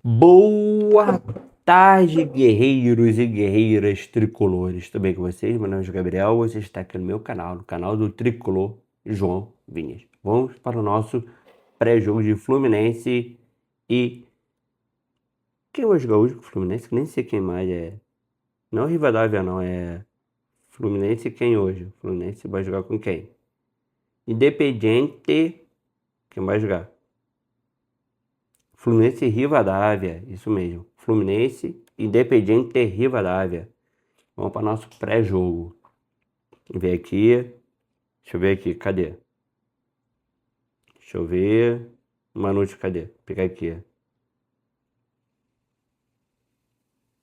Boa tarde, guerreiros e guerreiras tricolores. Tudo bem com vocês? Meu nome é Gabriel, você está aqui no meu canal, no canal do Tricolor João Vinhas. Vamos para o nosso pré-jogo de Fluminense e... Quem vai jogar hoje com o Fluminense? Nem sei quem mais é. Não é Rivadavia não, é Fluminense quem hoje? Fluminense vai jogar com quem? Independiente, quem vai jogar? Fluminense e Rivadavia, isso mesmo. Fluminense, Independiente e Rivadavia. Vamos para nosso pré-jogo. Ver aqui. Deixa eu ver aqui, cadê? Deixa eu ver. Manute, cadê? Pegar aqui.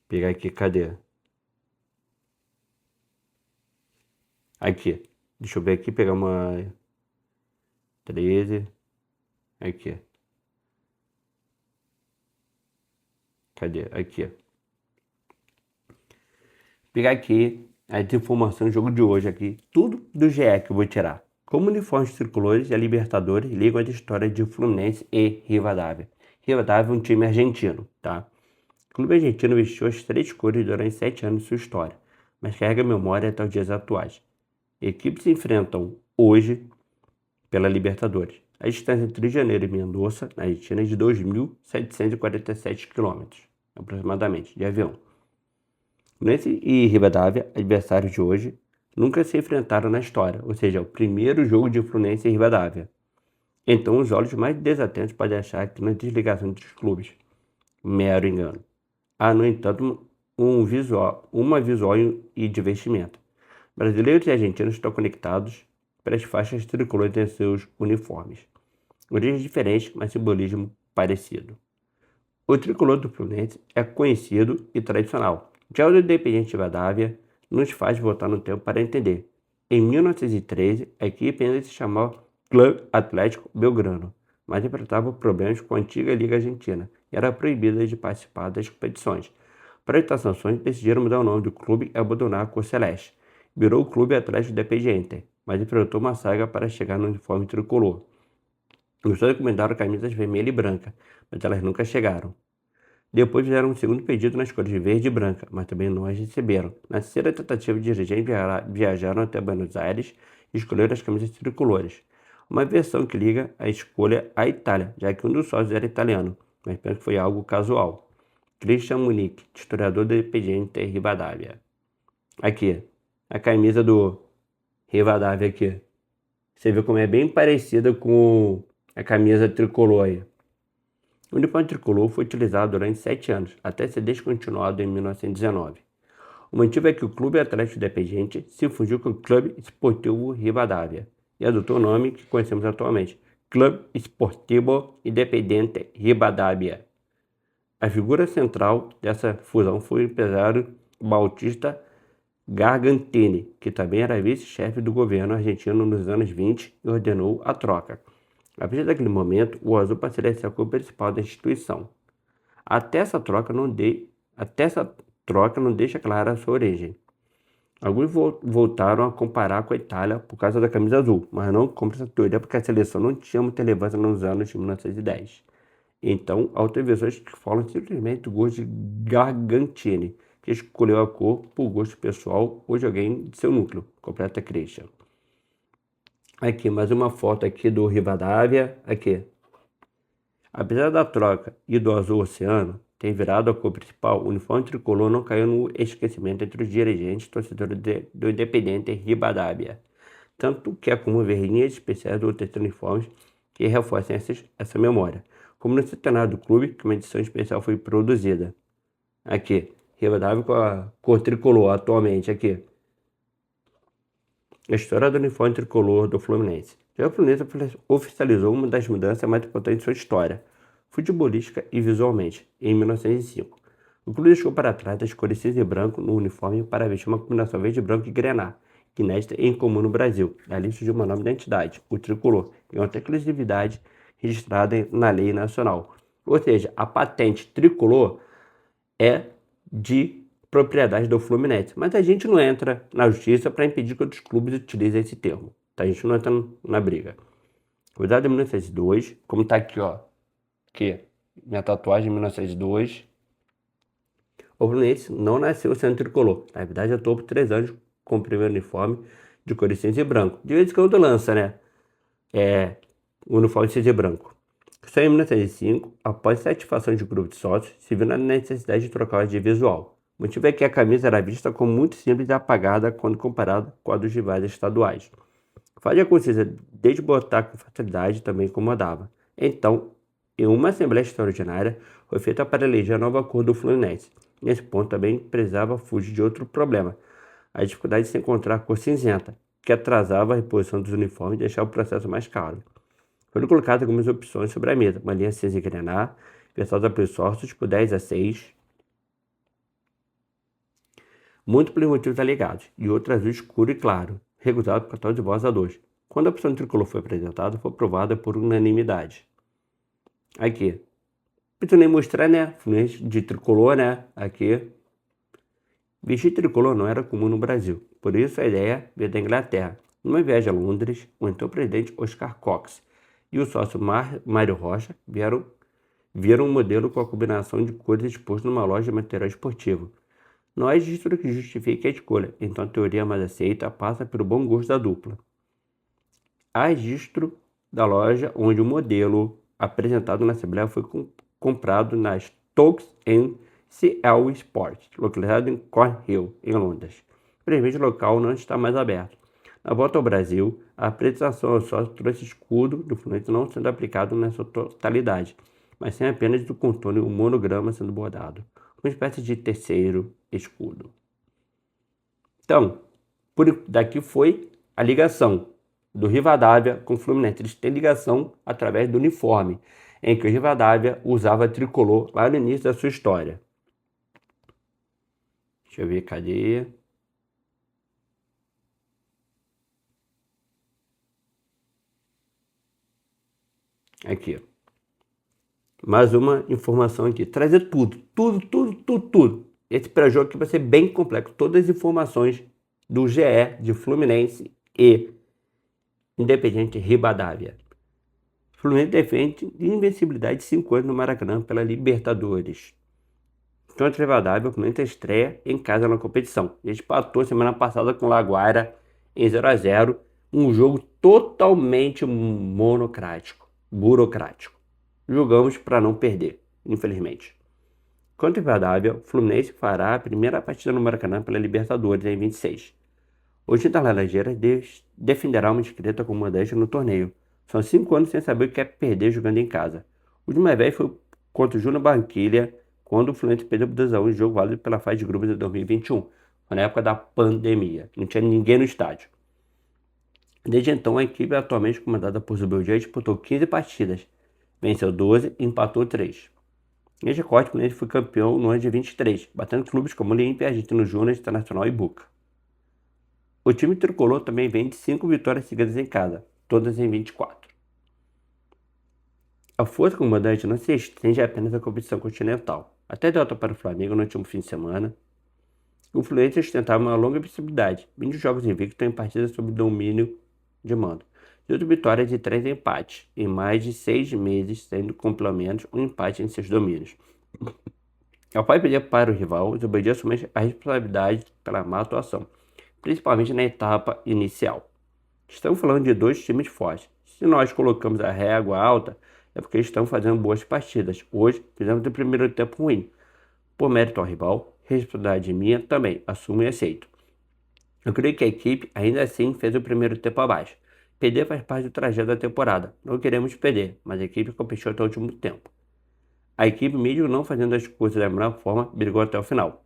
Pegar aqui, cadê? Aqui. Deixa eu ver aqui, pegar uma 13. Aqui. Cadê? Aqui. Pegar aqui as informações do jogo de hoje aqui. Tudo do GE que eu vou tirar. Como uniformes tricolores e a Libertadores ligam a história de Fluminense e Rivadavia. Rivadavia é um time argentino, tá? O clube argentino vestiu as três cores durante 7 anos de sua história, mas carrega a memória até os dias atuais. Equipes se enfrentam hoje pela Libertadores. A distância entre Rio de Janeiro e Mendoza, na Argentina, é de 2.747 quilômetros, aproximadamente, de avião. Fluminense e Rivadavia, adversários de hoje, nunca se enfrentaram na história, ou seja, é o primeiro jogo de Fluminense e Rivadavia. Então, os olhos mais desatentos podem achar que não é desligação entre os clubes. Mero engano. Há, no entanto, uma visual e de vestimenta. Brasileiros e argentinos estão conectados para as faixas tricolores em seus uniformes. Origens diferentes, mas simbolismo parecido. O tricolor do Fluminense é conhecido e tradicional. Já o do Independiente Rivadavia nos faz voltar no tempo para entender. Em 1913, a equipe ainda se chamava Clube Atlético Belgrano, mas enfrentava problemas com a antiga Liga Argentina e era proibida de participar das competições. Para evitar sanções, decidiram mudar o nome do clube e abandonar a cor celeste. Virou o Clube Atlético Independiente, mas enfrentou uma saga para chegar no uniforme tricolor. Os dois encomendaram camisas vermelha e branca, mas elas nunca chegaram. Depois fizeram um segundo pedido nas cores verde e branca, mas também não as receberam. Na terceira tentativa, de dirigentes viajaram até Buenos Aires e escolheram as camisas tricolores. Uma versão que liga a escolha à Itália, já que um dos sócios era italiano, mas penso que foi algo casual. Christian Munique, historiador do Independiente Rivadavia. Aqui, a camisa do Rivadavia aqui. Você vê como é bem parecida com a camisa tricolor aí. O uniforme tricolor foi utilizado durante 7 anos, até ser descontinuado em 1919. O motivo é que o Clube Atlético Independiente se fundiu com o Clube Esportivo Rivadavia e adotou o nome que conhecemos atualmente, Clube Esportivo Independiente Rivadavia. A figura central dessa fusão foi o empresário Bautista Gargantini, que também era vice-chefe do governo argentino nos anos 20 e ordenou a troca. A partir daquele momento, o azul passaria a ser a cor principal da instituição. Até essa troca não deixa clara a sua origem. Alguns voltaram a comparar com a Itália por causa da camisa azul, mas não compra essa teoria porque a seleção não tinha muita relevância nos anos de 1910. Então, há outras versões que falam simplesmente do gosto de Gargantini, que escolheu a cor por gosto pessoal ou de alguém de seu núcleo, completa Christian. Aqui, mais uma foto aqui do Rivadavia, aqui. Apesar da troca e do azul oceano ter virado a cor principal, o uniforme tricolor não caiu no esquecimento entre os dirigentes e torcedores do Independiente Rivadavia. Tanto que há como ver linhas especiais do outros uniformes que reforçam essa memória. Como no centenário do clube, que uma edição especial foi produzida. Aqui, Rivadavia com a cor tricolor atualmente, aqui. A história do uniforme tricolor do Fluminense. Já o Fluminense oficializou uma das mudanças mais importantes de sua história, futebolística e visualmente, em 1905. O clube deixou para trás as cores cinza e branco no uniforme para vestir uma combinação verde, branco e grená, inédita e incomum no Brasil. Ali surgiu uma nova identidade, o tricolor, e outra exclusividade registrada na lei nacional. Ou seja, a patente tricolor é de propriedade do Fluminense. Mas a gente não entra na justiça para impedir que outros clubes utilizem esse termo. Tá? A gente não entra na briga. Cuidado em 1902, como tá aqui, ó. Aqui, minha tatuagem de 1902. O Fluminense não nasceu sendo tricolor. Na verdade, eu estou por 3 anos com o primeiro uniforme de cor de cinza e branco. De vez em quando lança, né? O uniforme de cinza e branco. Só em 1905, após satisfação de grupo de sócios, se viu na necessidade de trocar de visual. O motivo é que a camisa era vista como muito simples e apagada quando comparada com a dos rivais estaduais. O fato de a consciência desbotar com facilidade também incomodava. Então, em uma assembleia extraordinária, foi feita para eleger a nova cor do Fluminense. Nesse ponto também precisava fugir de outro problema, a dificuldade de se encontrar a cor cinzenta, que atrasava a reposição dos uniformes e deixava o processo mais caro. Foram colocadas algumas opções sobre a mesa, uma linha cinza e grená, versada pelos sócios por 10 a 6, muito pelos motivos alegados, e outro azul escuro e claro, recusado por 14 votos a 2. Quando a opção tricolor foi apresentada, foi aprovada por unanimidade. Aqui. Preciso nem mostrar, né? Fluminense de tricolor, né? Aqui. Vestir tricolor não era comum no Brasil, por isso a ideia veio da Inglaterra. Numa viagem a Londres, o então presidente Oscar Cox e o sócio Mário Rocha viram um modelo com a combinação de cores exposto numa loja de material esportivo. Não há registro que justifique a escolha, então a teoria mais aceita passa pelo bom gosto da dupla. Há registro da loja onde o modelo apresentado na Assembleia foi comprado na Stokes CL Sport, localizado em Cornhill, em Londres. Infelizmente o local não está mais aberto. Na volta ao Brasil, a apresentação ao sócio trouxe escudo do Fluminense não sendo aplicado na sua totalidade, mas sem apenas do contorno e o monograma sendo bordado, uma espécie de terceiro escudo. Então, daqui foi a ligação do Rivadavia com o Fluminense. Eles têm ligação através do uniforme, em que o Rivadavia usava tricolor lá no início da sua história. Deixa eu ver, cadê? Aqui. Mais uma informação aqui. Trazer tudo. Esse pré-jogo aqui vai ser bem complexo. Todas as informações do GE, de Fluminense e Independiente Rivadavia. Fluminense defende invencibilidade de 5 anos no Maracanã pela Libertadores. Contra o Rivadavia, o Fluminense estreia em casa na competição. Ele empatou semana passada com o Laguaira em 0 a 0, um jogo totalmente burocrático. Jogamos para não perder, infelizmente. Contra o Rivadavia, o Fluminense fará a primeira partida no Maracanã pela Libertadores em 26. O time das Laranjeiras defenderá uma inscrita comandante no torneio. São 5 anos sem saber o que é perder jogando em casa. O último vez foi contra o Júnior Barranquilla, quando o Fluminense perdeu por 2 a 1 em jogo válido pela fase de grupos de 2021, na época da pandemia. Não tinha ninguém no estádio. Desde então, a equipe atualmente comandada por Zubeldia disputou 15 partidas, venceu 12 e empatou 3. Neste corte, o Fluminense foi campeão no ano de 23, batendo clubes como Olímpia, Argentino Júnior, Internacional e Boca. O time tricolor também vem de 5 vitórias seguidas em casa, todas em 24. A força comandante não se estende apenas à competição continental. Até derrota para o Flamengo no último fim de semana, o Fluminense ostentava uma longa visibilidade, 20 jogos invictos em partidas sob domínio de mando. 8 vitórias e 3 empates, em mais de 6 meses, sendo com pelo menos um empate em seus domínios. Após perder para o rival, o Zubeldia assume a responsabilidade pela má atuação, principalmente na etapa inicial. Estamos falando de 2 times fortes. Se nós colocamos a régua alta, é porque estão fazendo boas partidas. Hoje, fizemos o primeiro tempo ruim. Por mérito ao rival, responsabilidade minha também, assumo e aceito. Eu creio que a equipe ainda assim fez o primeiro tempo abaixo. Perder faz parte do trajeto da temporada. Não queremos perder, mas a equipe competiu até o último tempo. A equipe, mesmo não fazendo as coisas da melhor forma, brigou até o final.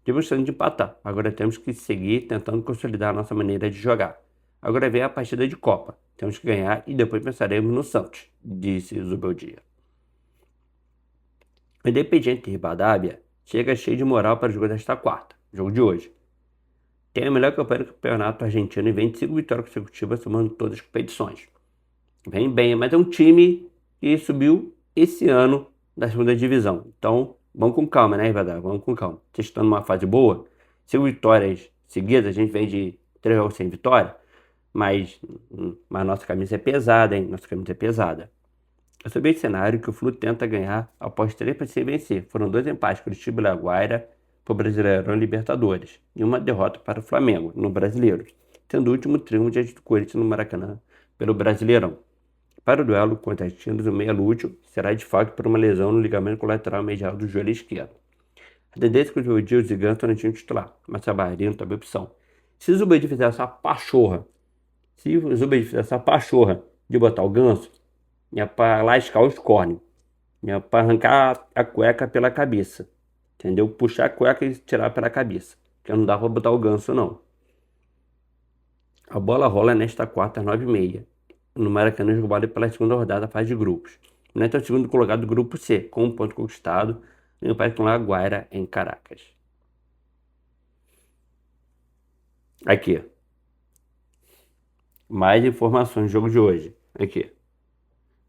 Tivemos chance de empatar, agora temos que seguir tentando consolidar a nossa maneira de jogar. Agora vem a partida de Copa. Temos que ganhar e depois pensaremos no Santos, disse Zubeldia. O Independiente Rivadavia chega cheio de moral para o jogo desta quarta, jogo de hoje. Tem a melhor campanha do campeonato argentino e vem de 5 vitórias consecutivas somando todas as competições. Vem bem, mas é um time que subiu esse ano da segunda divisão. Então, vamos com calma, né, Rivadavia? Vamos com calma. Vocês estão numa fase boa, 5 vitórias seguidas, a gente vem de 3 jogos sem vitória, mas nossa camisa é pesada, hein? Nossa camisa é pesada. É sobre esse cenário que o Flu tenta ganhar após 3 partidas sem vencer. Foram 2 empates, Curitiba e Laguaira, para o Brasileirão e Libertadores, e uma derrota para o Flamengo, no Brasileiro, tendo o último triunfo diante do Corinthians no Maracanã, pelo Brasileirão. Para o duelo contra as Tinos, o meia Lúcio será de fato por uma lesão no ligamento colateral medial do joelho esquerdo. A tendência é que o Zubeldia e o Zigano estão no time titular, mas Savarino também é opção. Se o Zubeldia fizer essa pachorra, de botar o Ganso, é para lascar os cornes, é para arrancar a cueca pela cabeça, entendeu? Puxar a cueca e tirar pela cabeça, porque não dá para botar o Ganso não. A bola rola nesta quarta às 9h30, no Maracanã, jogado pela segunda rodada da fase de grupos. O Neto é o segundo colocado do grupo C, com um ponto conquistado, e o empate com Laguaira em Caracas. Aqui. Mais informações do jogo de hoje. Aqui.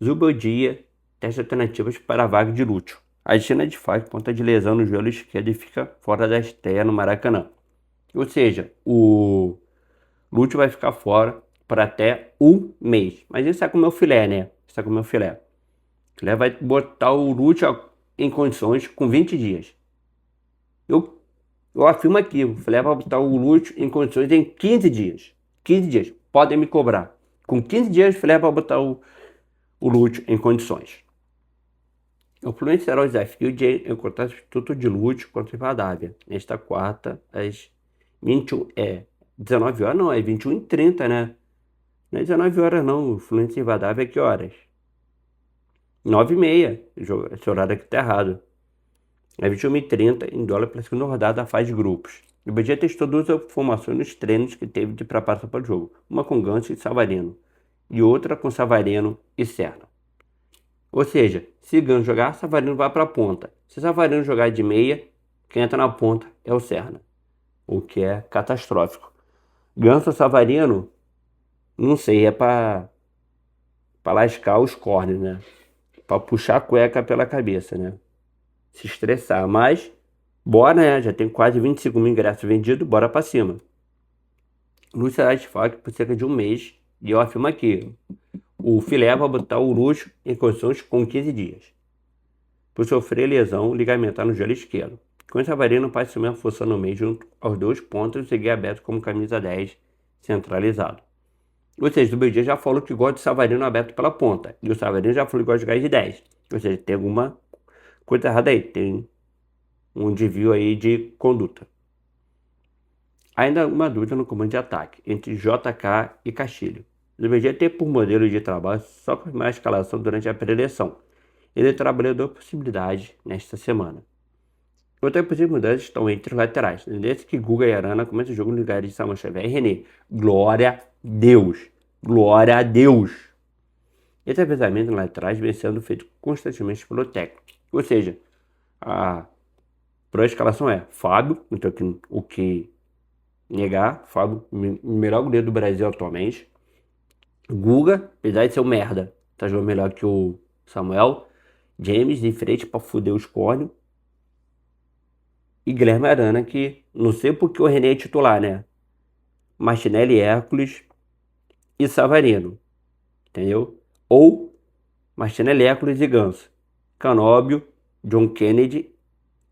Zubeldia testa alternativas para a vaga de Lúcio. A China de fato conta de lesão no joelho esquerdo e fica fora da estreia no Maracanã. Ou seja, o Lúcio vai ficar fora por até um mês. Mas isso é com o meu filé, né? Isso é com o meu filé. O filé vai botar o Lúcio em condições com 20 dias. Eu afirmo aqui, o filé vai botar o Lúcio em condições em 15 dias. 15 dias. Podem me cobrar. Com 15 dias, o filé vai botar o Lúcio em condições. O Fluminense será o desafio de encontrar o substituto de Lúcio contra o Rivadavia. Nesta quarta, às 19 horas, não, é 21h30, né? Não é 19 horas, não. O Fluminense e Rivadavia é que horas? 9h30. Esse horário aqui tá errado. É 21h30, em dólar pela segunda rodada da fase de grupos. O BG testou 2 formações nos treinos que teve de preparação para o jogo. Uma com Ganso e Savarino. E outra com Savarino e Serna. Ou seja, se Ganso jogar, Savarino vai para a ponta. Se Savarino jogar de meia, quem entra na ponta é o Serna. O que é catastrófico. Ganso ou Savarino, não sei, é para lascar os cornes, né? Para puxar a cueca pela cabeça, né? Se estressar, mas bora, né? Já tem quase 25 mil ingressos vendidos, bora para cima. Lúcio será desfalque por cerca de um mês, e eu afirmo aqui, o filé vai botar o Lúcio em condições com 15 dias, por sofrer lesão ligamentar no joelho esquerdo. Com esse Savarino pode assumir a função no meio junto aos 2 pontos e seguir aberto como camisa 10 centralizado. Ou seja, o Beldia já falou que gosta de Savarino aberto pela ponta, e o Savarino já falou que gosta de jogar de 10. Ou seja, tem alguma coisa errada aí, tem um desvio aí de conduta. Ainda uma dúvida no comando de ataque entre JK e Castilho. Deveria ter por modelo de trabalho só com a escalação durante a pré-eleição. Ele trabalhou 2 possibilidades nesta semana. Outras possíveis mudanças estão entre os laterais. Desde que Guga e Arana começam o jogo no lugar de Samuel Xavier e René. Glória a Deus! Glória a Deus! Esse avezamento nos laterais vem sendo feito constantemente pelo técnico. Ou seja, a escalação é Fábio, então o que negar, Fábio, o melhor goleiro do Brasil atualmente. Guga, apesar de ser um merda, tá jogando melhor que o Samuel. James de frente pra fuder os cornos. E Guilherme Arana, que não sei porque o René é titular, né? Martinelli, Hércules e Savarino, entendeu? Ou Martinelli, Hércules e Ganso. Canóbio, John Kennedy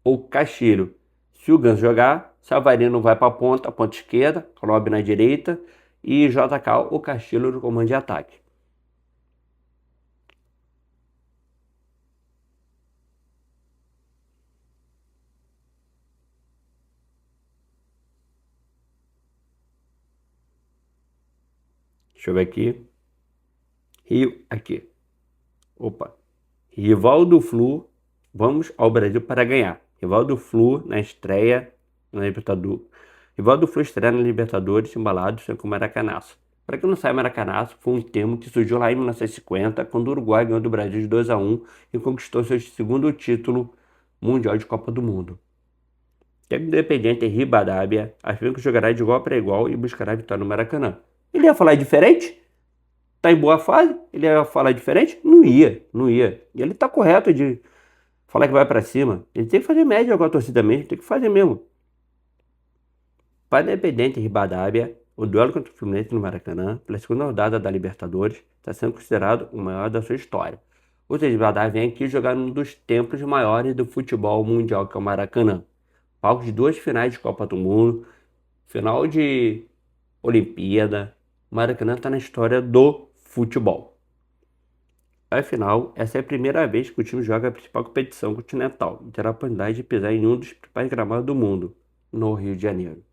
ou Castilho. Se o Ganso jogar, Savarino vai para a ponta esquerda, Canóbio na direita e JK ou Castilho no comando de ataque. Deixa eu ver aqui. Rio, aqui. Opa. Rival do Flu, vamos ao Brasil para ganhar. Rival do Flu na estreia na Libertadores. Rival do Flu estreia na Libertadores, embalado com Maracanaço. Para quem não sabe, Maracanaço foi um termo que surgiu lá em 1950, quando o Uruguai ganhou do Brasil de 2-1 e conquistou seu segundo título mundial de Copa do Mundo. Técnico independente Rivadavia afirma que jogará de igual para igual e buscará a vitória no Maracanã. Ele ia falar diferente? Tá em boa fase? Ele ia falar diferente? Não ia, não ia. E ele tá correto de falar que vai para cima. Ele tem que fazer média com a torcida mesmo, tem que fazer mesmo. Para Independente Rivadavia, o duelo contra o Fluminense no Maracanã, pela segunda rodada da Libertadores, está sendo considerado o maior da sua história. Ou seja, Rivadavia vem aqui jogar num dos templos maiores do futebol mundial, que é o Maracanã. Palco de 2 finais de Copa do Mundo, final de Olimpíada. O Maracanã está na história do futebol. Afinal, essa é a primeira vez que o time joga a principal competição continental e terá a oportunidade de pisar em um dos principais gramados do mundo, no Rio de Janeiro.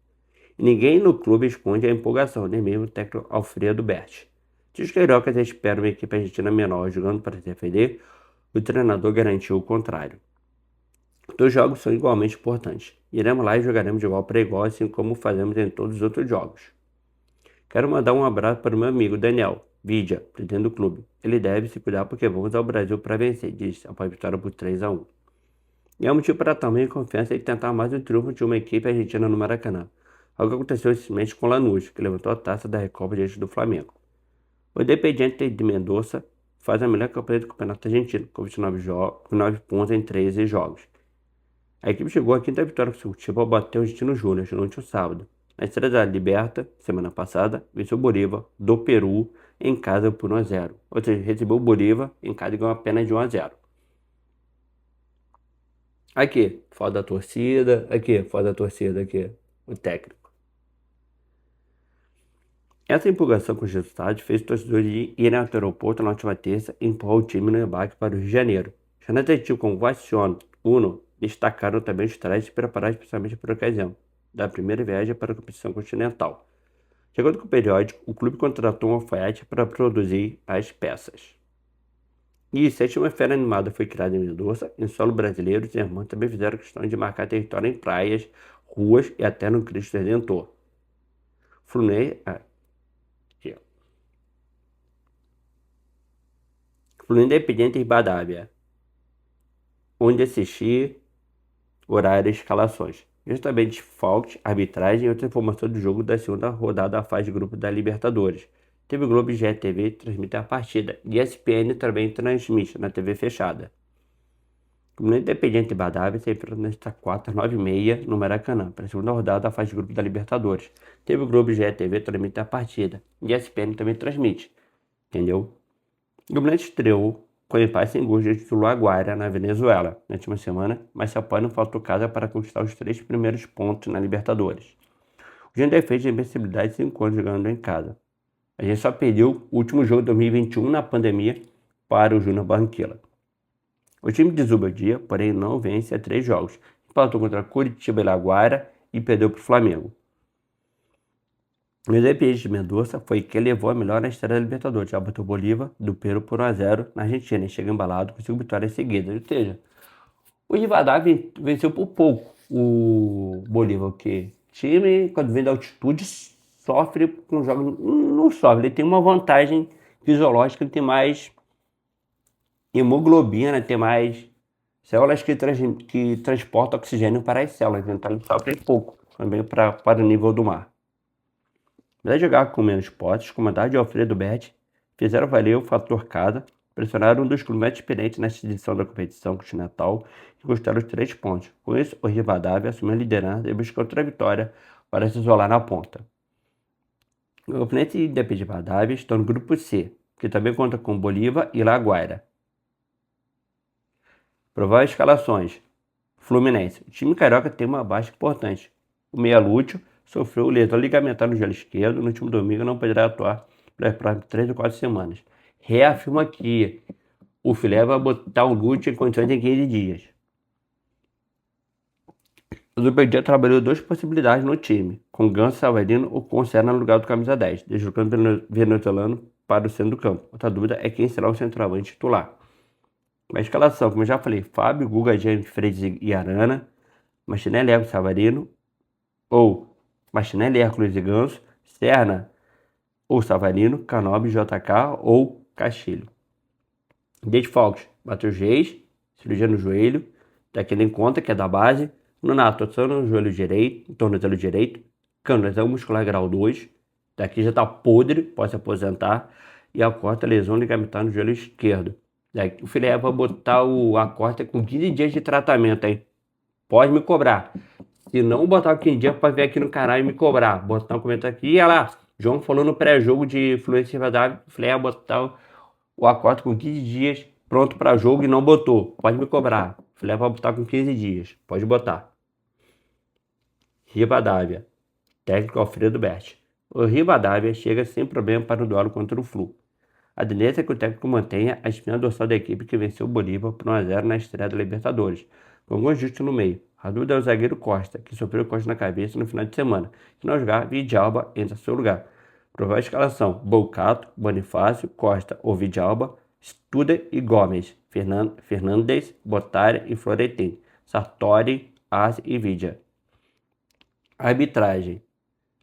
E ninguém no clube esconde a empolgação, nem mesmo o técnico Alfredo Berti. Se os cariocas esperam uma equipe argentina menor jogando para se defender, o treinador garantiu o contrário. Os jogos são igualmente importantes. Iremos lá e jogaremos de igual para igual, assim como fazemos em todos os outros jogos. Quero mandar um abraço para o meu amigo Daniel Vidia, presidente do clube. Ele deve se cuidar porque vamos ao Brasil para vencer, disse após a vitória por 3-1. E é um motivo para tamanha confiança e tentar mais o triunfo de uma equipe argentina no Maracanã. Algo que aconteceu recentemente com Lanús, que levantou a taça da Recopa diante do Flamengo. O Independiente de Mendoza faz a melhor campanha do Campeonato Argentino, com 9 pontos em 13 jogos. A equipe chegou à quinta vitória consecutiva ao bater o Argentino Júnior no último sábado. Na estreia da Liberta, semana passada, venceu o Bolívar do Peru em casa por 1-0. Ou seja, recebeu o Bolívar em casa e ganhou apenas de 1-0. Aqui, foto da torcida. Aqui, foto da torcida. Aqui, o técnico. Essa empolgação com os resultados fez os torcedores irem ao aeroporto na última terça e empurrar o time no embarque para o Rio de Janeiro. Jornais atletivos como Vacione Uno destacaram também os trajes se preparados especialmente para a ocasião da primeira viagem para a competição continental. De acordo com o periódico, o clube contratou um alfaiate para produzir as peças. E se a atmosfera animada foi criada em Mendoza, em solo brasileiro, os irmãos também fizeram questão de marcar território em praias, ruas e até no Cristo Redentor. Fluminense Independiente Rivadavia, onde assistir, horário e escalações. Justamente desfalques, arbitragem e outra informação do jogo da segunda rodada da fase de grupo da Libertadores. TV Globo e GTV transmitem a partida e ESPN também transmite na TV fechada. O Independiente Rivadavia se enfrenta nesta quarta, 9h30, no Maracanã, para a segunda rodada da fase de grupo da Libertadores. TV Globo e GTV transmitem a partida e ESPN também transmite. Entendeu? O Fluminense estreou com empate sem gols diante do La Guaira, na Venezuela, na última semana, mas se apoia no fator casa para conquistar os 3 primeiros pontos na Libertadores. O Júnior fez de invencibilidade 5 anos jogando em casa. A gente só perdeu o último jogo de 2021 na pandemia para o Júnior Barranquilla. O time de Zubeldia, porém, não vence há 3 jogos. Empatou contra Curitiba e La Guaira e perdeu para o Flamengo. O Independiente de Mendoza foi quem levou a melhor na estreia da Libertadores. Já bateu o Bolívar do Peru por 1-0 na Argentina e chega embalado com 5 vitórias seguidas. Ou seja, o Rivadavia venceu por pouco o Bolívar, que time, quando vem da altitude, sofre com jogos. Não sofre, ele tem uma vantagem fisiológica, ele tem mais hemoglobina, tem mais células que transportam oxigênio para as células, então ele sofre pouco também para o nível do mar. Apesar de jogar com menos postes, comandado de Alfredo Berti, fizeram valer o fator casa, pressionaram um dos clubes mais experientes nesta edição da competição continental e conquistaram os 3 pontos. Com isso, o Rivadavia assumiu a liderança e buscou outra vitória para se isolar na ponta. O Fluminense e Independiente Rivadavia estão no grupo C, que também conta com Bolívar e La Guaira. Prováveis escalações. Fluminense. O time carioca tem uma baixa importante. O meia Lúcio sofreu lesão ligamentar no joelho esquerdo no último domingo e não poderá atuar pelas próximas 3 ou 4 semanas. Reafirma que o Filé vai botar o Lúcio em condições em 15 dias. O Zubeldia trabalhou 2 possibilidades no time, com Ganso Savarino ou com Serna no lugar do camisa 10, deslocando o venezuelano para o centro do campo. Outra dúvida é quem será o centroavante titular. Na escalação, como eu já falei, Fábio, Guga, James, Freitas e Arana, Martinelli, Hércules, Savarino, ou Martinelli, Hércules e Ganso, Serna ou Savarino, Canobi, JK ou Castilho. Desfalques, Matheus Reis, cirurgia no joelho, daquele em conta que é da base, Nonato, torção no joelho direito, tornozelo direito, Cano, lesão muscular grau 2, daqui já tá podre, pode se aposentar, e a quarta lesão ligamentar no joelho esquerdo. O Filé vai botar a corta com 15 dias de tratamento, hein? Pode me cobrar. Se não botar 15 dias, pode vir aqui no canal e me cobrar. Botar um comentário aqui. E olha lá, João falou no pré-jogo de Fluminense e Rivadavia, o Filé vai botar o acordo com 15 dias pronto para jogo e não botou. Pode me cobrar. Filé vai botar com 15 dias. Pode botar. Rivadavia. Técnico Alfredo Berti. O Rivadavia chega sem problema para o duelo contra o Flu. A tendência é que o técnico mantenha a espinha dorsal da equipe que venceu o Bolívar por 1 a 0 na estreia da Libertadores, com algum ajuste no meio. A dúvida é o zagueiro Costa, que sofreu corte na cabeça no final de semana. Se não jogar, Vidalba entra em seu lugar. Provável escalação: Bolcato, Bonifácio, Costa ou Vidalba, Studer e Gomes, Fernandes, Bottari e Florentin, Sartori, Arce e Vidia. Arbitragem: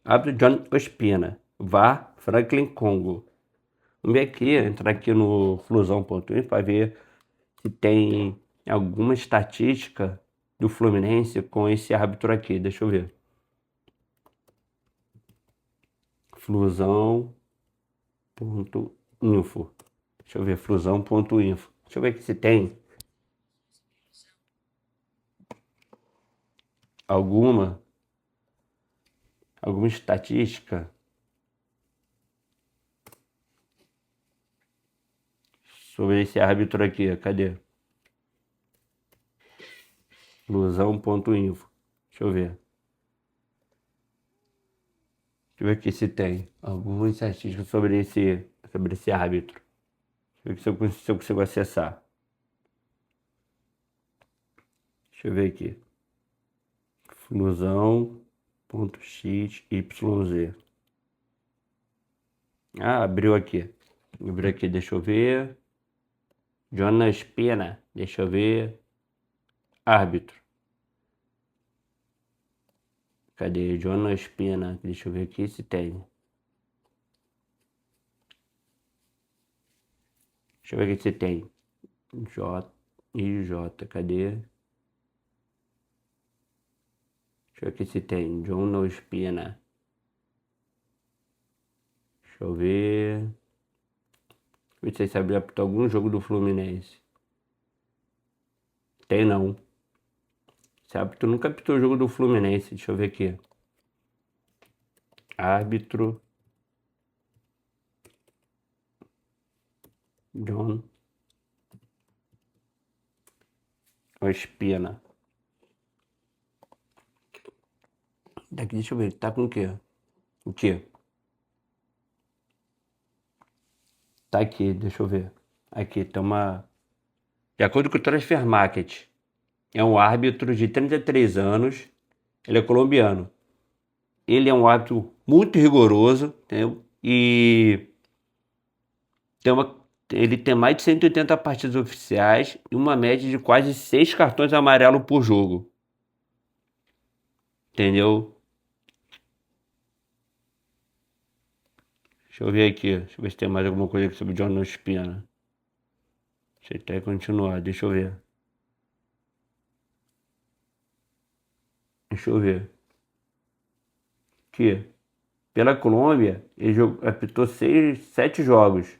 árbitro John Ospina, VAR Franklin Congo. Vamos ver aqui, entrar aqui no Flusão.info para ver se tem alguma estatística do Fluminense com esse árbitro aqui. Deixa eu ver. Flusão.info. Deixa eu ver, Flusão.info. Deixa eu ver aqui se tem alguma estatística sobre esse árbitro aqui. Cadê? Flusão.info. Deixa eu ver. Deixa eu ver aqui se tem alguma estatística sobre esse árbitro. Deixa eu ver se eu consigo acessar. Deixa eu ver aqui. Flusão.xyz. Ah, abriu aqui. Deixa eu ver. Jonas Pena, deixa eu ver. Árbitro. Cadê? Jonas Pena, deixa eu ver aqui se tem. Deixa eu ver aqui se tem. J, cadê? Deixa eu ver aqui se tem. Jonas Pena. Deixa eu ver. Não sei se abriu algum jogo do Fluminense. Tem não. Esse árbitro nunca apitou o jogo do Fluminense. Deixa eu ver aqui. Árbitro John Ospina. Daqui, deixa eu ver. Tá com o quê? O quê? Tá aqui, deixa eu ver. Aqui, tem uma. De acordo com o Transfer Market, é um árbitro de 33 anos. Ele é colombiano. Ele é um árbitro muito rigoroso, entendeu? E ele tem mais de 180 partidas oficiais e uma média de quase 6 cartões amarelos por jogo. Entendeu? Deixa eu ver aqui. Deixa eu ver se tem mais alguma coisa aqui sobre o John Ospina. Deixa eu até continuar. Deixa eu ver. Deixa eu ver. Aqui. Pela Colômbia, ele apitou 7 jogos.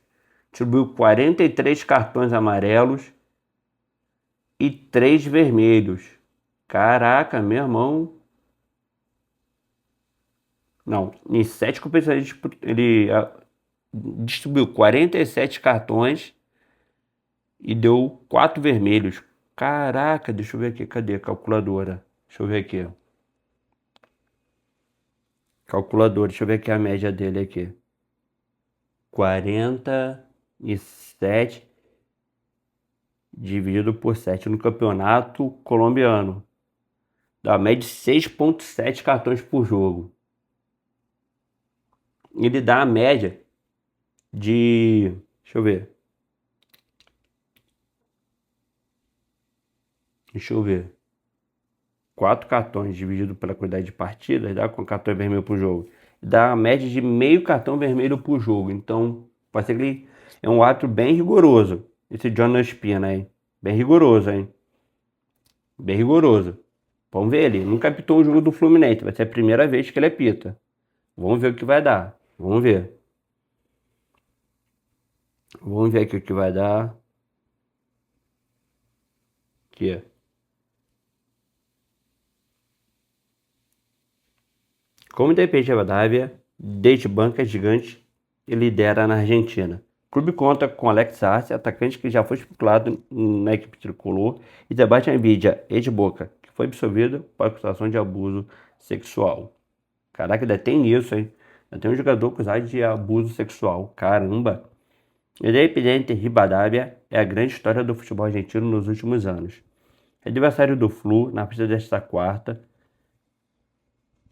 Distribuiu 43 cartões amarelos e 3 vermelhos. Caraca, meu irmão. Não, em 7 competições ele distribuiu 47 cartões e deu 4 vermelhos. Caraca, deixa eu ver aqui, cadê a calculadora? Deixa eu ver aqui. Calculadora, deixa eu ver aqui a média dele aqui. 47 dividido por 7 no campeonato colombiano. Dá média de 6,7 cartões por jogo. Ele dá a média de. Deixa eu ver. Deixa eu ver. 4 cartões dividido pela quantidade de partidas, dá com cartão vermelho por jogo. Dá a média de meio cartão vermelho por jogo. Então, pode ser que ele é um árbitro bem rigoroso. Esse Jonas Pina aí. Bem rigoroso, hein? Bem rigoroso. Vamos ver ele. Nunca apitou um jogo do Fluminense. Vai ser a primeira vez que ele apita. Vamos ver o que vai dar. Vamos ver. Vamos ver aqui o que vai dar. Aqui. Como Independente Rivadavia, desde banca gigante e lidera na Argentina. clube conta com Alex Arce, atacante que já foi especulado na equipe tricolor, e Sebastião Vidia, ex-Boca, que foi absolvido por acusação de abuso sexual. Caraca, ainda tem isso, hein? Ainda tem um jogador acusado de abuso sexual. Caramba! Independiente Rivadavia é a grande história do futebol argentino nos últimos anos. Adversário do Flu, na partida desta quarta,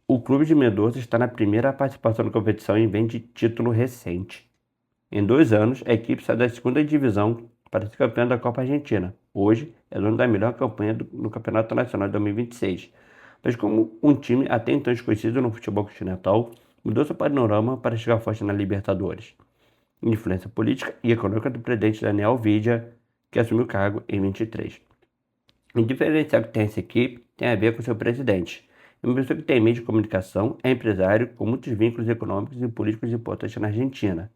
o clube de Mendoza está na primeira participação na competição e vem de título recente. Em 2 anos, a equipe sai da segunda divisão para ser campeã da Copa Argentina. Hoje, é dono da melhor campanha no Campeonato Nacional de 2026. Mas como um time até então desconhecido no futebol continental, mudou seu panorama para chegar forte na Libertadores. Influência política e econômica do presidente Daniel Vidia, que assumiu o cargo em 23. O diferencial que tem essa equipe tem a ver com seu presidente. É uma pessoa que tem meio de comunicação, é empresário com muitos vínculos econômicos e políticos importantes na Argentina.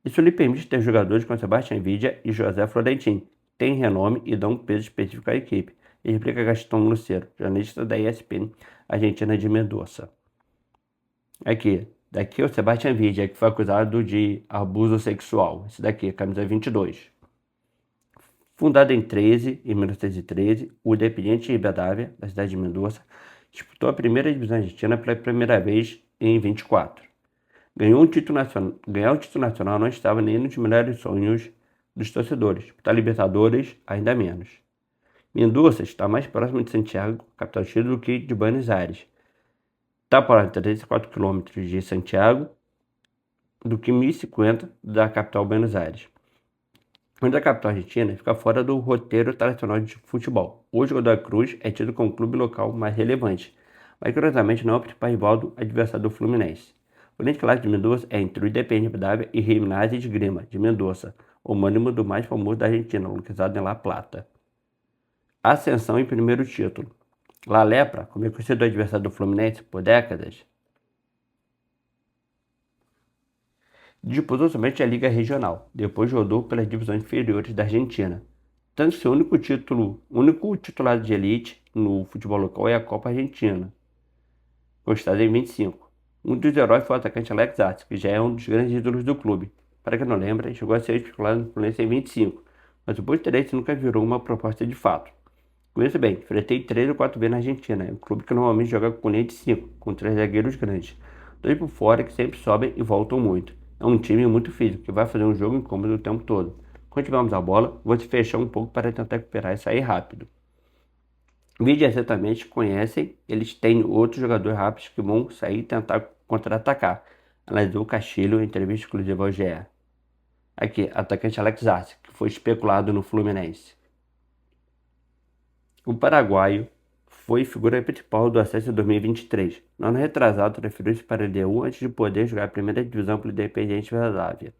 Isso lhe permite ter jogadores como Sebastião Vidia e José Florentin, que têm renome e dão um peso específico à equipe, explica Gastão Lucero, jornalista da ESPN Argentina de Mendoza. Daqui é o Sebastião Vidia, que foi acusado de abuso sexual. Esse daqui, camisa 22. Fundado em 1913, o Independiente Rivadavia, da cidade de Mendoza, disputou a primeira divisão argentina pela primeira vez em 24. Ganhar um título nacional não estava nem nos melhores sonhos dos torcedores. Disputar Libertadores, ainda menos. Mendoza está mais próximo de Santiago, capital do Chile, do que de Buenos Aires. Está para 34 km de Santiago, do que 1.050 da capital Buenos Aires. Onde a capital argentina fica fora do roteiro tradicional de futebol. Hoje o Godoy Cruz é tido como o clube local mais relevante, mas curiosamente não é o principal rival do adversário do Fluminense. O grande clássico de Mendoza é entre o Independiente Rivadavia e Gimnasia de Esgrima, de Mendoza, homônimo do mais famoso da Argentina, localizado em La Plata. Ascensão e primeiro título. La Lepra, como é conhecido o adversário do Fluminense por décadas, disputou somente a Liga Regional, depois rodou pelas divisões inferiores da Argentina. Tanto que seu único titular de elite no futebol local é a Copa Argentina, conquistada em 25. Um dos heróis foi o atacante Alex Arce, que já é um dos grandes ídolos do clube. Para quem não lembra, chegou a ser especulado no Fluminense em 25, mas o bom interesse nunca virou uma proposta de fato. Conheço bem, enfrentei 3 ou 4 vezes na Argentina, é um clube que normalmente joga com linha de 5, com 3 zagueiros grandes, 2 por fora que sempre sobem e voltam muito. É um time muito físico, que vai fazer um jogo incômodo o tempo todo. Quando tivermos a bola, vou se fechar um pouco para tentar recuperar e sair rápido. Vídeos certamente conhecem, eles têm outros jogadores rápidos que vão sair e tentar contra-atacar. Analisou Castilho em entrevista exclusiva ao GE. Atacante Alex Arce, que foi especulado no Fluminense. O paraguaio foi figura principal do acesso em 2023. No ano retrasado, transferiu-se para a LDU antes de poder jogar a primeira divisão pelo Independiente Rivadavia.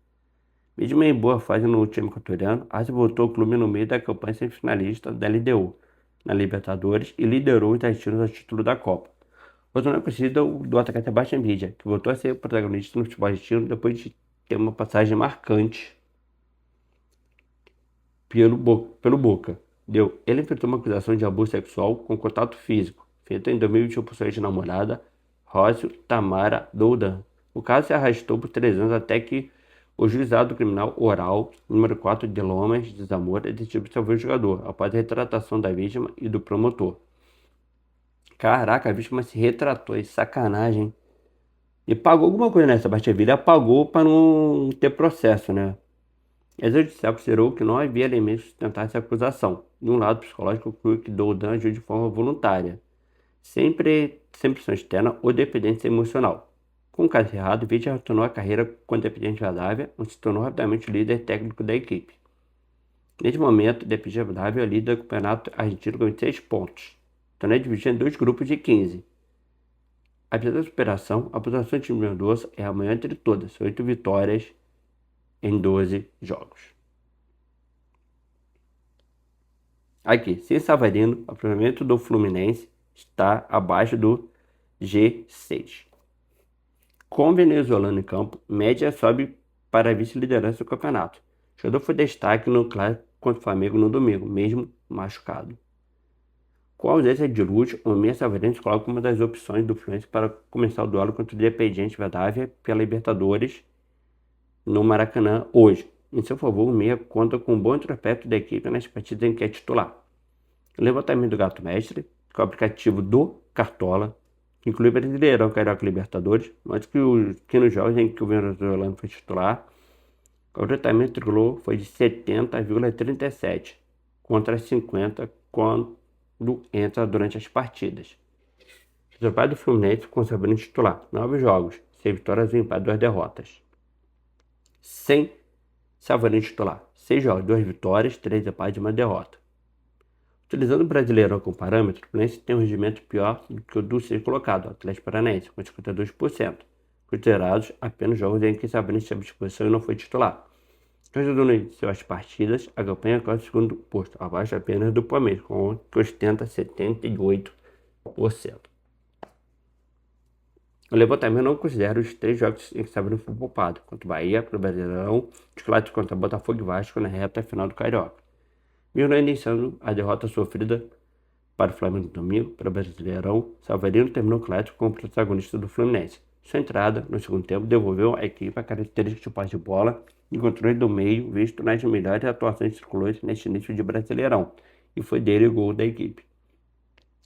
Mesmo em boa fase no time equatoriano, Arce voltou ao clube no meio da campanha semifinalista da LDU, na Libertadores, e liderou os argentinos ao título da Copa. Outro nome conhecido é o do atacante Sebastião Vidia, que voltou a ser protagonista no futebol argentino depois de ter uma passagem marcante pelo Boca. Ele enfrentou uma acusação de abuso sexual com contato físico, feita em 2021 por sua ex-namorada, Rócio Tamara Doudan. O caso se arrastou por 3 anos até que o juizado criminal oral número 4 de Lomas de Zamora decidiu absolver o jogador, após a retratação da vítima e do promotor. Caraca, a vítima se retratou, é sacanagem. E pagou alguma coisa, né? Sebastião Vidia pagou para não ter processo, né? A judicial considerou que não havia elementos para sustentar essa acusação. De um lado, psicológico concluiu que Doudan agiu de forma voluntária, sem pressão externa ou dependência emocional. Com o caso errado, Vidia retornou à carreira com o Independiente Rivadavia, onde se tornou rapidamente o líder técnico da equipe. Neste momento, o Independiente Rivadavia é o líder do campeonato argentino com 26 pontos. O torneio é dividido em 2 grupos de 15. Apesar da superação, a pontuação do time de Mendoza é a maior entre todas, são 8 vitórias em 12 jogos. Sem Savarino, o aproveitamento do Fluminense está abaixo do G6. Com o venezuelano em campo, média sobe para a vice-liderança do campeonato. O jogador foi destaque no clássico contra o Flamengo no domingo, mesmo machucado. Com a ausência de Lúcio, o Meia Savarino se coloca como uma das opções do Fluminense para começar o duelo contra o Independiente Rivadavia pela Libertadores no Maracanã hoje. Em seu favor, o meia conta com um bom retrospecto da equipe nas partidas em que é titular. O levantamento do Gato Mestre, que é o aplicativo do Cartola, que inclui Brasileirão, Carioca e Libertadores, mas que nos jogos em que o venezuelano foi titular, o aproveitamento tricolor foi de 70,37 contra 50 quando entra durante as partidas. O resultado do Fluminense com o Sabrina titular, 9 jogos, 6 vitórias e um empate, 2 derrotas. Sem Savarino titular, 6 jogos, 2 vitórias, 3 empates e 1 derrota. Utilizando o Brasileirão como parâmetro, o Fluminense tem um rendimento pior do que o do ser colocado, o Atlético Paranaense, com 52%, considerados apenas jogos em que Savarino esteve à disposição e não foi titular. Ajudando em suas partidas, a campanha alcança o segundo posto, abaixo apenas do Palmeiras, que ostenta 78%. O levantamento não considera os 3 jogos em que Sabrina foi poupado, contra o Bahia, para o Brasileirão, os clássicos contra Botafogo e Vasco na reta final do Carioca. Mesmo não iniciando a derrota sofrida para o Flamengo no domingo, para o Brasileirão, Savarino terminou o clássico como protagonista do Fluminense. Sua entrada, no segundo tempo, devolveu à equipe a característica de posse de bola e controle do meio, visto nas melhores atuações tricolores neste início de Brasileirão, e foi dele o gol da equipe.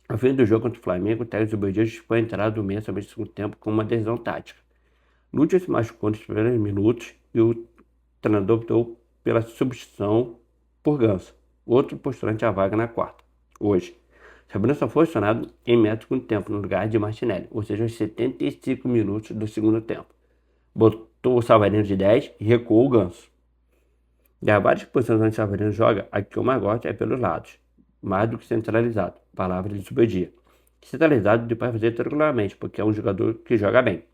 Ao fim do jogo contra o Flamengo, o técnico do Dias foi a entrada do meia somente no segundo tempo com uma decisão tática. Lúcio se machucou nos primeiros minutos e o treinador optou pela substituição por Ganso, outro postulante à vaga na quarta. Hoje, Sabrina só foi acionado em metro com tempo no lugar de Martinelli, ou seja, aos 75 minutos do segundo tempo. Botou o Savarino de 10 e recuou o Ganso. Das várias posições onde o Savarino joga, a que eu mais gosto é pelos lados, mais do que centralizado, palavra de Subedia. Centralizado ele pode fazer tranquilamente, porque é um jogador que joga bem.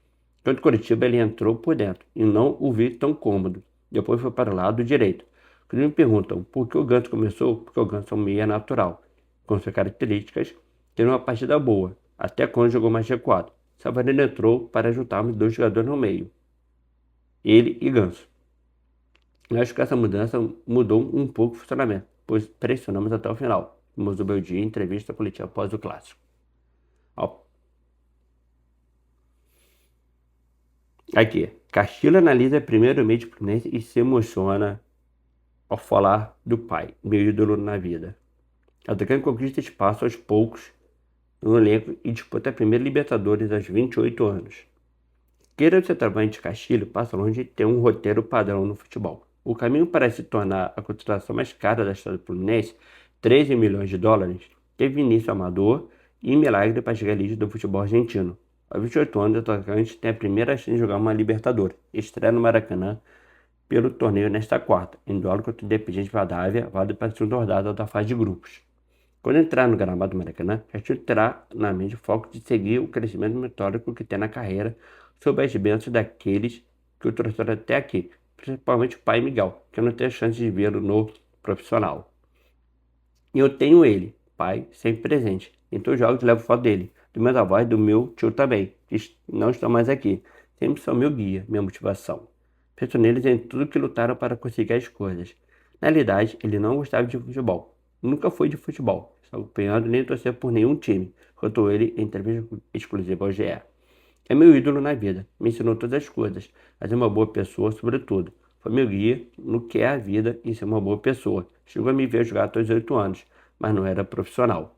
Contra o Curitiba ele entrou por dentro e não o vi tão cômodo. Depois foi para o lado direito. Quando me perguntam por que o Ganso começou, porque o Ganso é um meia natural, com suas características, teve uma partida boa, até quando jogou mais recuado. Savarino entrou para juntar os 2 jogadores no meio, ele e Ganso. Eu acho que essa mudança mudou um pouco o funcionamento, pois pressionamos até o final, como o Zubeldia em entrevista coletiva após o clássico. Aqui, Castilho analisa primeiro o meio de Fluminense e se emociona ao falar do pai, meu ídolo na vida. Atacante conquista espaço aos poucos no elenco e disputa a primeira Libertadores aos 28 anos. Queira o centroavante Castilho passa longe de ter um roteiro padrão no futebol. O caminho para se tornar a contratação mais cara da história do Fluminense, 13 milhões de dólares, teve início amador e milagre para chegar à elite do futebol argentino. Aos 28 anos, o atacante tem a primeira chance de jogar uma Libertadores, estreia no Maracanã pelo torneio nesta quarta, em duelo contra o Independiente Vadávia, válido para a segunda rodada da fase de grupos. Quando entrar no gramado do Maracanã, Castilho terá na mente o foco de seguir o crescimento metódico que tem na carreira, sob as bênçãos daqueles que o trouxeram até aqui, principalmente o pai Miguel, que eu não tenho chance de vê-lo no profissional. E eu tenho ele, pai, sempre presente. Em todos os jogos levo foto dele, do meus avós e do meu tio também, que não estão mais aqui. Sempre são meu guia, minha motivação. Penso neles em tudo que lutaram para conseguir as coisas. Na realidade, ele não gostava de futebol. Nunca foi de futebol, acompanhando nem torcer por nenhum time, contou ele em entrevista exclusiva ao GE. É meu ídolo na vida, me ensinou todas as coisas, mas é uma boa pessoa sobretudo. Foi meu guia no que é a vida e ser uma boa pessoa. Chegou a me ver jogar até os 8 anos, mas não era profissional.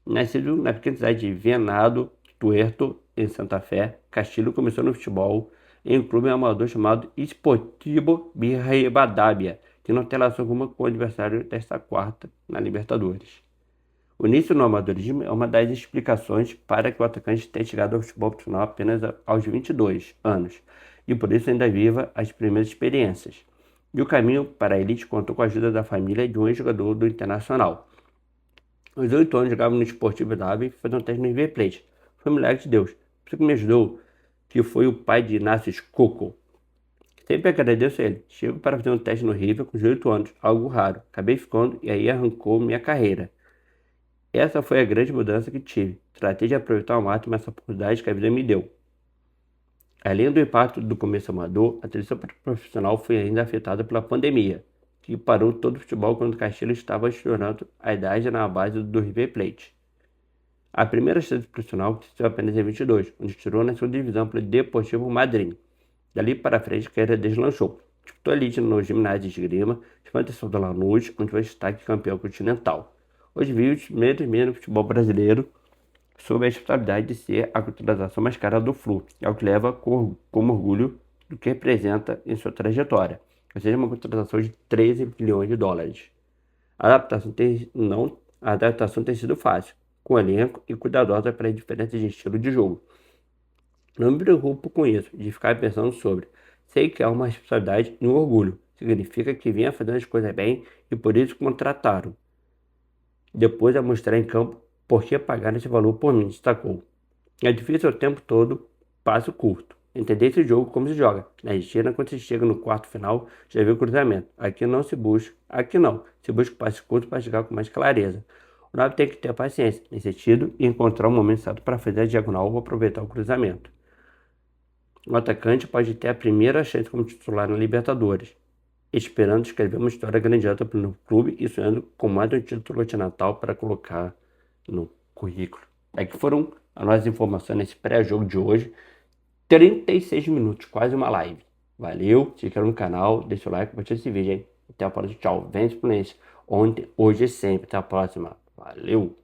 Nascido na pequena cidade de Venado Tuerto, em Santa Fé, Castilho começou no futebol em um clube amador chamado Sportivo Rivadavia, que não tem relação alguma com o adversário desta quarta na Libertadores. O início no amadorismo é uma das explicações para que o atacante tenha chegado ao futebol profissional apenas aos 22 anos, e por isso ainda viva as primeiras experiências. E o caminho para a elite contou com a ajuda da família de um ex-jogador do Internacional. Aos 8 anos jogava no Sportivo Rivadavia e fazia um teste no River Plate. Foi um milagre de Deus. Você que me ajudou, que foi o pai de Inácio Coco. Sempre agradeço a ele. Chego para fazer um teste no River com 18 anos, algo raro. Acabei ficando e aí arrancou minha carreira. Essa foi a grande mudança que tive. Tratei de aproveitar ao máximo essa oportunidade que a vida me deu. Além do impacto do começo amador, a transição para o profissional foi ainda afetada pela pandemia, que parou todo o futebol quando o Castilho estava estourando a idade na base do River Plate. A primeira chance profissional aconteceu apenas em 22, onde tirou na segunda divisão pelo Deportivo Madryn. Dali para frente, a carreira deslanchou. disputou elite no ginásio de esgrima, expansão da Lanús, onde foi destaque campeão continental. Hoje vive os primeiros meses no futebol brasileiro sob a responsabilidade de ser a contratação mais cara do Flu, é o que leva como orgulho do que representa em sua trajetória, ou seja, uma contratação de 13 milhões de dólares. A adaptação tem sido fácil, com elenco e cuidadosa para diferenças de estilo de jogo. Não me preocupo com isso, de ficar pensando sobre. Sei que é uma responsabilidade e um orgulho. Significa que vinha fazendo as coisas bem e por isso contrataram. Depois a mostrar em campo por que pagar esse valor por mim, destacou. É difícil o tempo todo, passo curto. Entender esse jogo como se joga. Na Argentina, quando se chega no quarto final, já vê o cruzamento. Aqui não se busca, aqui não. Se busca o passe curto para chegar com mais clareza. O Nave tem que ter paciência nesse sentido e encontrar o momento certo para fazer a diagonal ou aproveitar o cruzamento. O atacante pode ter a primeira chance como titular na Libertadores, esperando escrever uma história grandiosa pelo clube e sonhando com mais um título de Natal para colocar no currículo. Aqui foram as nossas informações nesse pré-jogo de hoje. 36 minutos, quase uma live. Valeu, se inscreva no canal, deixa o like, compartilha esse vídeo, hein? Até a próxima, tchau. Vem Fluminense, ontem, hoje e sempre. Até a próxima. Valeu!